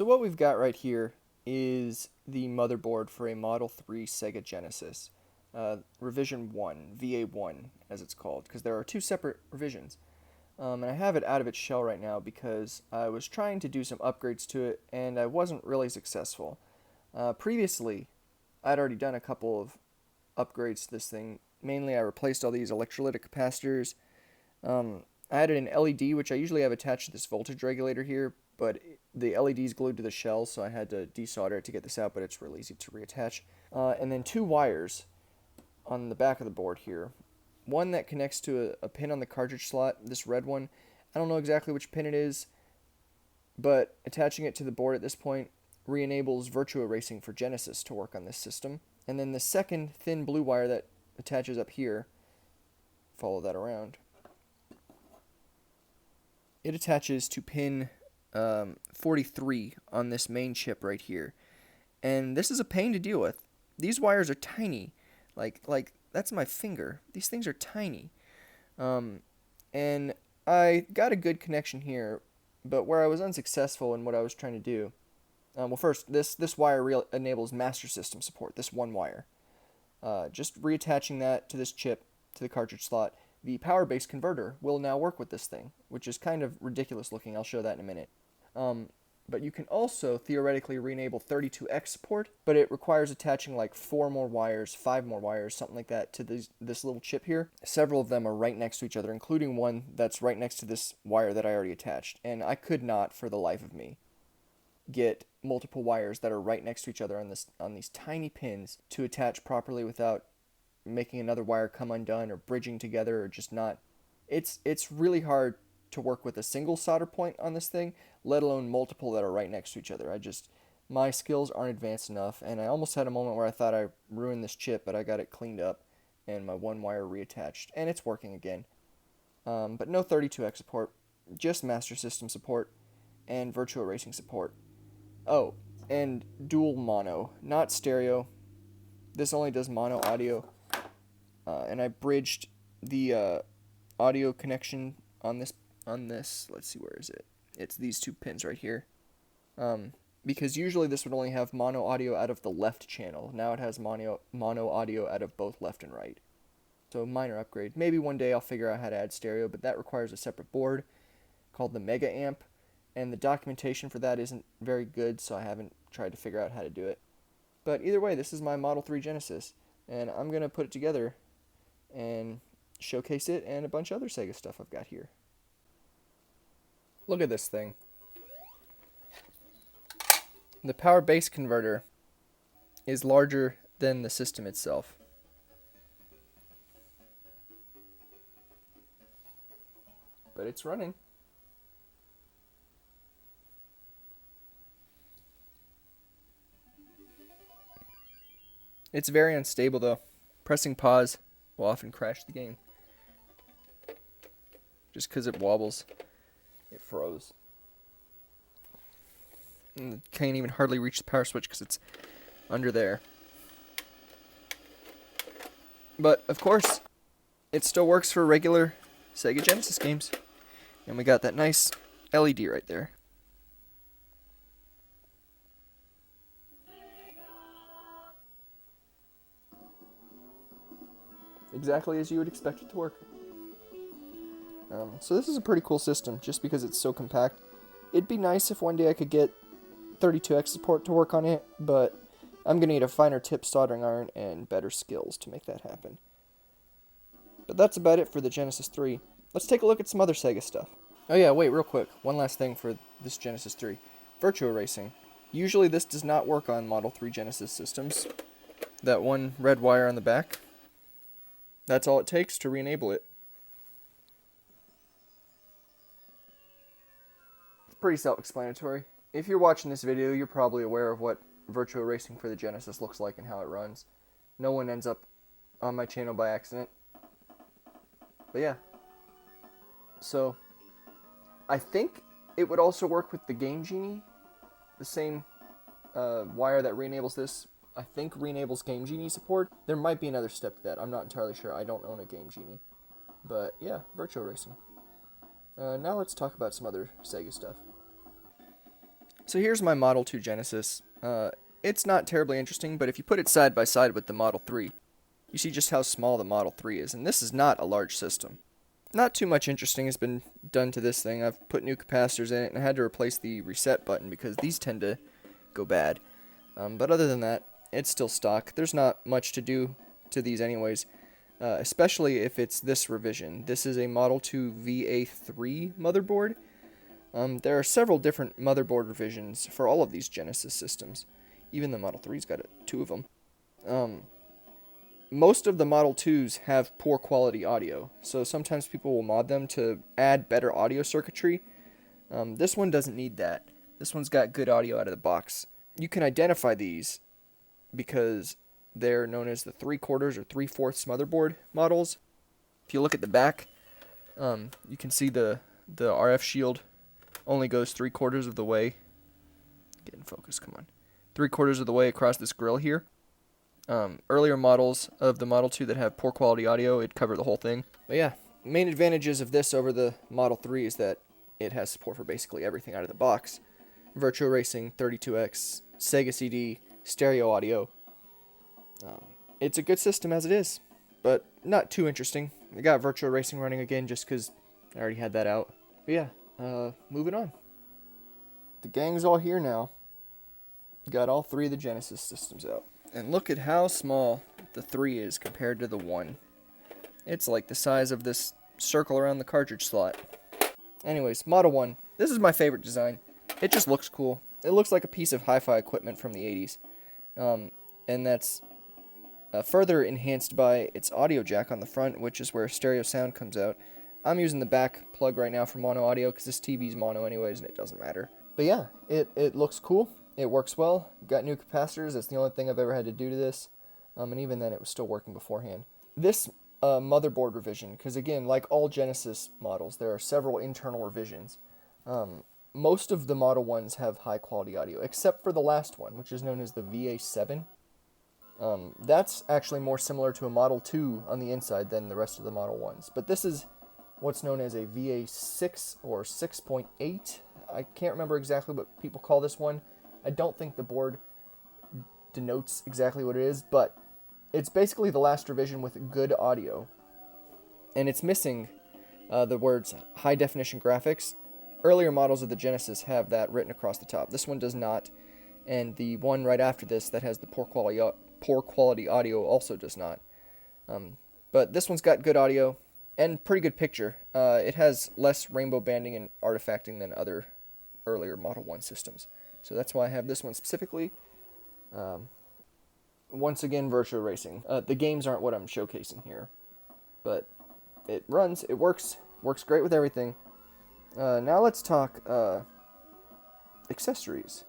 So what we've got right here is the motherboard for a Model 3 Sega Genesis. Revision 1, VA1 as it's called, because there are two separate revisions. And I have it out of its shell right now because I was trying to do some upgrades to it and I wasn't really successful. Previously, I'd already done a couple of upgrades to this thing. Mainly I replaced all these electrolytic capacitors. I added an LED, which I usually have attached to this voltage regulator here, but the LED is glued to the shell, so I had to desolder it to get this out, but it's really easy to reattach. And then two wires on the back of the board here. One that connects to a pin on the cartridge slot, this red one. I don't know exactly which pin it is, but attaching it to the board at this point re-enables Virtua Racing for Genesis to work on this system. And then the second thin blue wire that attaches up here, follow that around, it attaches to pin 43 on this main chip right here. And this is a pain to deal with. These wires are tiny. Like that's my finger. These things are tiny. And I got a good connection here, but where I was unsuccessful in what I was trying to do, well, first, this wire enables Master System support, this one wire. Just reattaching that to this chip, to the cartridge slot, the power base converter will now work with this thing, which is kind of ridiculous looking. I'll show that in a minute. But you can also theoretically re-enable 32X support, but it requires attaching like 4 more wires, 5 more wires, something like that, to this little chip here. Several of them are right next to each other, including one that's right next to this wire that I already attached. And I could not, for the life of me, get multiple wires that are right next to each other on these tiny pins to attach properly without making another wire come undone or bridging together or just not. It's really hard to work with a single solder point on this thing, let alone multiple that are right next to each other. My skills aren't advanced enough, and I almost had a moment where I thought I ruined this chip, but I got it cleaned up and my one wire reattached, and it's working again. But no 32X support, just Master System support and Virtua Racing support. Oh, and dual mono, not stereo. This only does mono audio. And I bridged the audio connection on this. Let's see, where is it? It's these two pins right here. Because usually this would only have mono audio out of the left channel. Now it has mono audio out of both left and right. So minor upgrade. Maybe one day I'll figure out how to add stereo, but that requires a separate board called the Mega Amp. And the documentation for that isn't very good, so I haven't tried to figure out how to do it. But either way, this is my Model 3 Genesis, and I'm going to put it together and showcase it and a bunch of other Sega stuff I've got here. Look at this thing. The power base converter is larger than the system itself. But it's running. It's very unstable though. Pressing pause will often crash the game. Just because it wobbles. It froze. And can't even hardly reach the power switch because it's under there. But, of course, it still works for regular Sega Genesis games. And we got that nice LED right there. Exactly as you would expect it to work. So this is a pretty cool system, just because it's so compact. It'd be nice if one day I could get 32X support to work on it, but I'm going to need a finer tip soldering iron and better skills to make that happen. But that's about it for the Genesis 3. Let's take a look at some other Sega stuff. Oh yeah, wait, real quick. One last thing for this Genesis 3. Virtua Racing. Usually this does not work on Model 3 Genesis systems. That one red wire on the back. That's all it takes to re-enable it. It's pretty self-explanatory. If you're watching this video, you're probably aware of what Virtua Racing for the Genesis looks like and how it runs. No one ends up on my channel by accident. But yeah. So, I think it would also work with the Game Genie. The same wire that re-enables this, I think, re-enables Game Genie support. There might be another step to that. I'm not entirely sure. I don't own a Game Genie. But yeah, Virtua Racing. Now let's talk about some other Sega stuff. So here's my Model 2 Genesis. It's not terribly interesting, but if you put it side by side with the Model 3, you see just how small the Model 3 is, and this is not a large system. Not too much interesting has been done to this thing. I've put new capacitors in it, and I had to replace the reset button because these tend to go bad. But other than that, it's still stock. There's not much to do to these anyways, especially if it's this revision. This is a Model 2 VA3 motherboard. There are several different motherboard revisions for all of these Genesis systems. Even the Model 3's got two of them. Most of the Model 2s have poor quality audio, so sometimes people will mod them to add better audio circuitry. This one doesn't need that. This one's got good audio out of the box. You can identify these because they're known as the 3/4 or 3/4 motherboard models. If you look at the back, you can see the RF shield only goes 3/4 of the way. Get in focus, come on. 3/4 of the way across this grill here. Earlier models of the Model 2 that have poor quality audio, it'd cover the whole thing. But yeah, main advantages of this over the Model 3 is that it has support for basically everything out of the box. Virtual Racing, 32X, Sega CD, stereo audio. It's a good system as it is, but not too interesting. I got Virtual Racing running again just because I already had that out. But yeah, moving on. The gang's all here now. Got all three of the Genesis systems out. And look at how small the 3 is compared to the 1. It's like the size of this circle around the cartridge slot. Anyways, Model 1. This is my favorite design. It just looks cool. It looks like a piece of hi-fi equipment from the 80s. And that's further enhanced by its audio jack on the front, which is where stereo sound comes out. I'm using the back plug right now for mono audio because this TV's mono anyways and it doesn't matter. But yeah, it looks cool. It works well. Got new capacitors. That's the only thing I've ever had to do to this. And even then, it was still working beforehand. This motherboard revision, because again, like all Genesis models, there are several internal revisions. Most of the Model 1s have high quality audio, except for the last one, which is known as the VA7. That's actually more similar to a Model 2 on the inside than the rest of the Model 1s. But this is what's known as a VA6 or 6.8. I can't remember exactly what people call this one. I don't think the board denotes exactly what it is, but it's basically the last revision with good audio. And it's missing the words high definition graphics. Earlier models of the Genesis have that written across the top. This one does not, and the one right after this that has the poor quality audio also does not. But this one's got good audio and pretty good picture. It has less rainbow banding and artifacting than other earlier Model 1 systems. So that's why I have this one specifically. Once again, Virtual Racing. The games aren't what I'm showcasing here. But it runs, it works great with everything. Now let's talk accessories.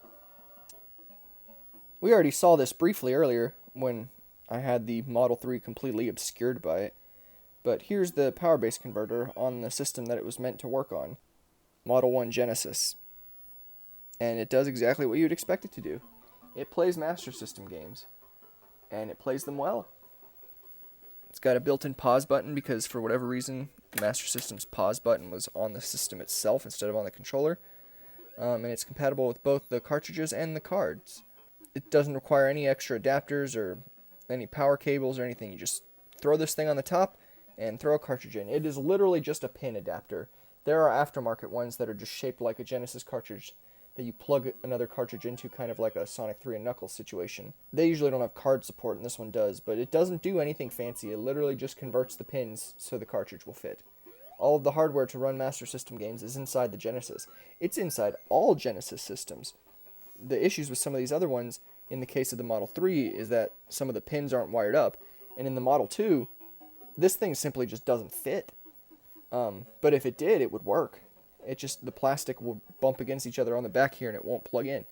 We already saw this briefly earlier when I had the Model 3 completely obscured by it. But here's the power base converter on the system that it was meant to work on. Model 1 Genesis. And it does exactly what you'd expect it to do. It plays Master System games. And it plays them well. It's got a built-in pause button because for whatever reason, the Master System's pause button was on the system itself instead of on the controller. And it's compatible with both the cartridges and the cards. It doesn't require any extra adapters or any power cables or anything. You just throw this thing on the top and throw a cartridge in. It is literally just a pin adapter. There are aftermarket ones that are just shaped like a Genesis cartridge that you plug another cartridge into, kind of like a Sonic 3 and Knuckles situation. They usually don't have card support, and this one does, but it doesn't do anything fancy. It literally just converts the pins so the cartridge will fit. All of the hardware to run Master System games is inside the Genesis. It's inside all Genesis systems. The issues with some of these other ones, in the case of the Model 3, is that some of the pins aren't wired up, and in the Model 2, this thing simply just doesn't fit. But if it did, it would work. It just, the plastic will bump against each other on the back here and it won't plug in.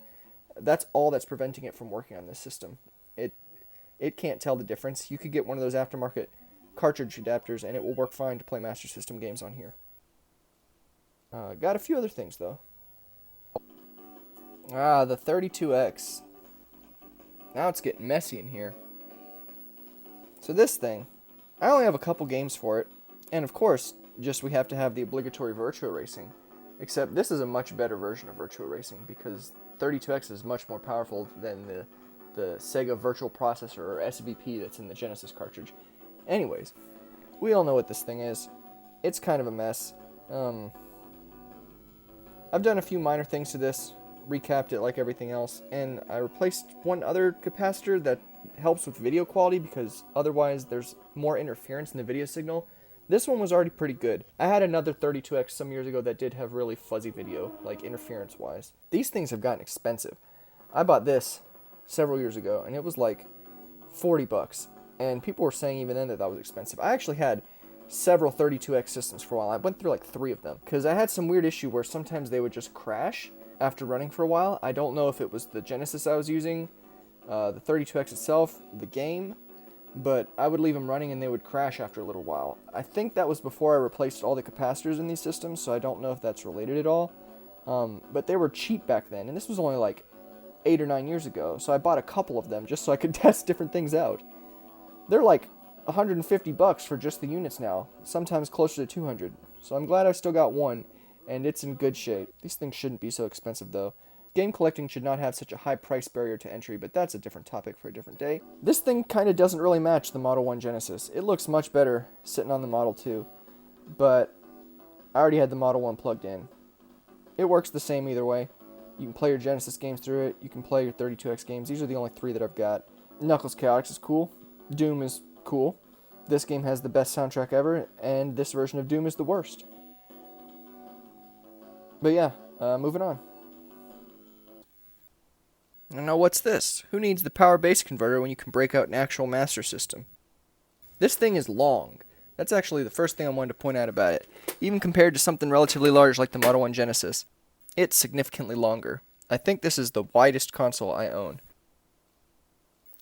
That's all that's preventing it from working on this system. It can't tell the difference. You could get one of those aftermarket cartridge adapters and it will work fine to play Master System games on here. Got a few other things though. The 32X. Now it's getting messy in here. So this thing, I only have a couple games for it. And of course, just we have to have the obligatory Virtual Racing. Except this is a much better version of Virtua Racing because 32X is much more powerful than the Sega Virtual Processor or SVP that's in the Genesis cartridge. Anyways, we all know what this thing is. It's kind of a mess. I've done a few minor things to this, recapped it like everything else, and I replaced one other capacitor that helps with video quality because otherwise there's more interference in the video signal. This one was already pretty good. I had another 32X some years ago that did have really fuzzy video, like interference-wise. These things have gotten expensive. I bought this several years ago, and it was like $40, and people were saying even then that was expensive. I actually had several 32X systems for a while. I went through like 3 of them, because I had some weird issue where sometimes they would just crash after running for a while. I don't know if it was the Genesis I was using, the 32X itself, the game, but I would leave them running and they would crash after a little while. I think that was before I replaced all the capacitors in these systems, so I don't know if that's related at all. But they were cheap back then, and this was only like 8 or 9 years ago, so I bought a couple of them just so I could test different things out. They're like $150 for just the units now, sometimes closer to 200. So I'm glad I still got one, and it's in good shape. These things shouldn't be so expensive though. Game collecting should not have such a high price barrier to entry, but that's a different topic for a different day. This thing kind of doesn't really match the Model 1 Genesis. It looks much better sitting on the Model 2, but I already had the Model 1 plugged in. It works the same either way. You can play your Genesis games through it, you can play your 32X games. These are the only 3 that I've got. Knuckles Chaotix is cool, Doom is cool. This game has the best soundtrack ever, and this version of Doom is the worst. But yeah, moving on. Now what's this? Who needs the power base converter when you can break out an actual Master System? This thing is long. That's actually the first thing I wanted to point out about it. Even compared to something relatively large like the Model 1 Genesis, it's significantly longer. I think this is the widest console I own.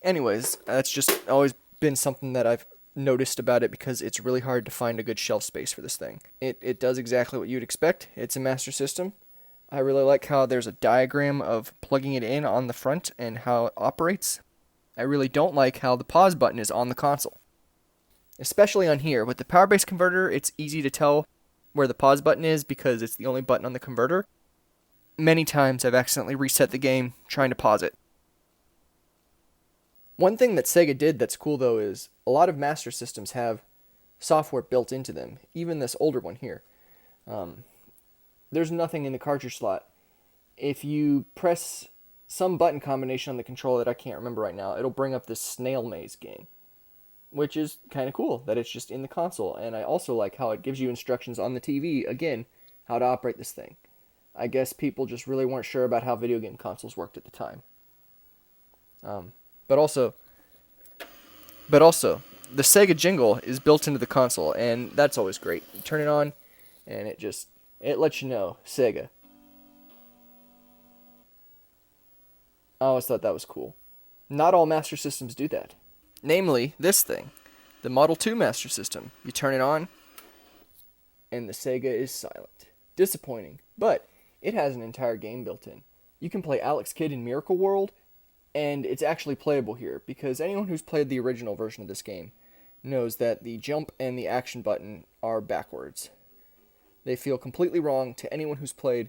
Anyways, that's just always been something that I've noticed about it because it's really hard to find a good shelf space for this thing. It does exactly what you'd expect. It's a Master System. I really like how there's a diagram of plugging it in on the front and how it operates. I really don't like how the pause button is on the console. Especially on here. With the power base converter, it's easy to tell where the pause button is because it's the only button on the converter. Many times I've accidentally reset the game trying to pause it. One thing that Sega did that's cool though is a lot of Master Systems have software built into them, even this older one here. There's nothing in the cartridge slot. If you press some button combination on the controller that I can't remember right now, it'll bring up this Snail Maze game, which is kind of cool that it's just in the console. And I also like how it gives you instructions on the TV, again, how to operate this thing. I guess people just really weren't sure about how video game consoles worked at the time. But also, the Sega jingle is built into the console, and that's always great. You turn it on, and it lets you know, Sega. I always thought that was cool. Not all Master Systems do that. Namely, this thing, the Model 2 Master System. You turn it on, and the Sega is silent. Disappointing, but it has an entire game built in. You can play Alex Kidd in Miracle World, and it's actually playable here, because anyone who's played the original version of this game knows that the jump and the action button are backwards. They feel completely wrong to anyone who's played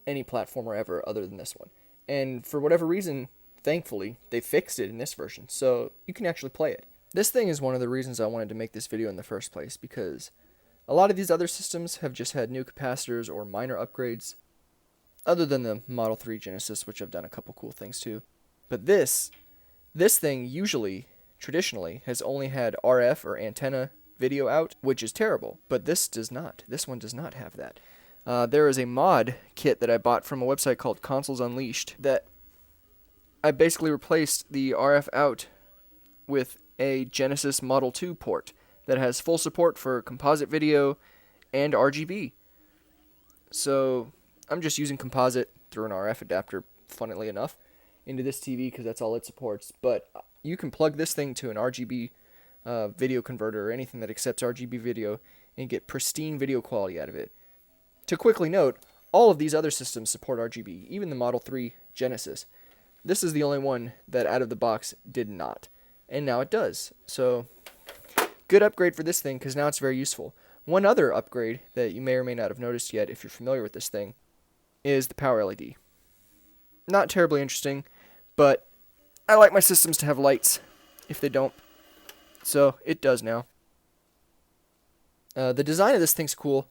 any platformer ever other than this one. And for whatever reason, thankfully, they fixed it in this version, so you can actually play it. This thing is one of the reasons I wanted to make this video in the first place, because a lot of these other systems have just had new capacitors or minor upgrades, other than the Model 3 Genesis, which I've done a couple cool things too. But this thing usually, traditionally, has only had RF or antenna video out, which is terrible, but this does not. This one does not have that. There is a mod kit that I bought from a website called Consoles Unleashed that I basically replaced the RF out with a Genesis Model 2 port that has full support for composite video and RGB. So I'm just using composite through an RF adapter, funnily enough, into this TV because that's all it supports. But you can plug this thing to an RGB video converter or anything that accepts RGB video and get pristine video quality out of it. To quickly note, all of these other systems support RGB, even the Model 3 Genesis. This is the only one that out of the box did not, and now it does. So, good upgrade for this thing because now it's very useful. One other upgrade that you may or may not have noticed yet if you're familiar with this thing is the power LED. Not terribly interesting, but I like my systems to have lights if they don't. So it does now. The design of this thing's cool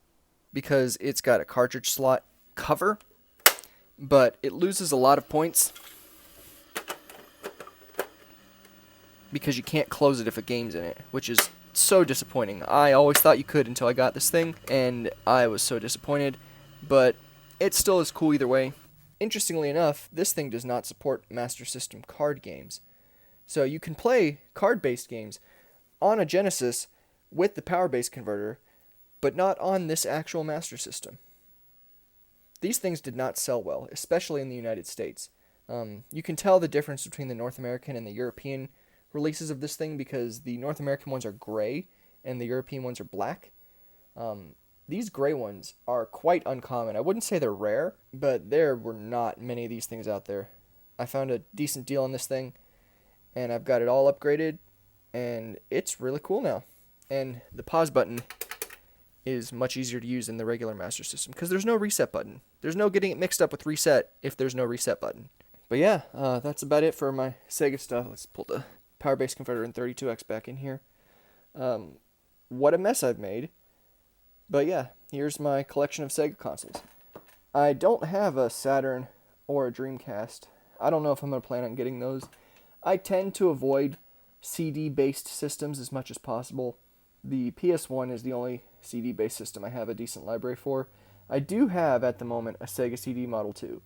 because it's got a cartridge slot cover, but it loses a lot of points because you can't close it if a game's in it, which is so disappointing. I always thought you could until I got this thing, and I was so disappointed, but it still is cool either way. Interestingly enough, this thing does not support Master System card games. So you can play card-based games on a Genesis with the power-based converter, but not on this actual Master System. These things did not sell well, especially in the United States. You can tell the difference between the North American and the European releases of this thing because the North American ones are gray and the European ones are black. These gray ones are quite uncommon. I wouldn't say they're rare, but there were not many of these things out there. I found a decent deal on this thing, and I've got it all upgraded, and it's really cool now. And the pause button is much easier to use than the regular Master System because there's no reset button. There's no getting it mixed up with reset if there's no reset button. But yeah, that's about it for my Sega stuff. Let's pull the power-based converter and 32X back in here. What a mess I've made. But yeah, here's my collection of Sega consoles. I don't have a Saturn or a Dreamcast. I don't know if I'm going to plan on getting those. I tend to avoid CD-based systems as much as possible. The PS1 is the only CD-based system I have a decent library for. I do have, at the moment, a Sega CD Model 2.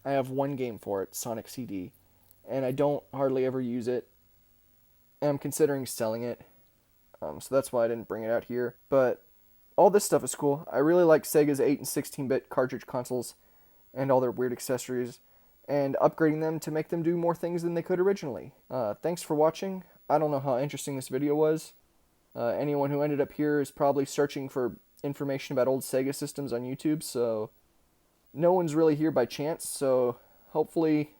I have one game for it, Sonic CD, and I don't hardly ever use it. And I'm considering selling it, so that's why I didn't bring it out here. But all this stuff is cool. I really like Sega's 8 and 16-bit cartridge consoles and all their weird accessories, and upgrading them to make them do more things than they could originally. Thanks for watching. I don't know how interesting this video was. Anyone who ended up here is probably searching for information about old Sega systems on YouTube, so no one's really here by chance, so hopefully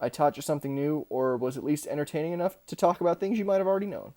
I taught you something new or was at least entertaining enough to talk about things you might have already known.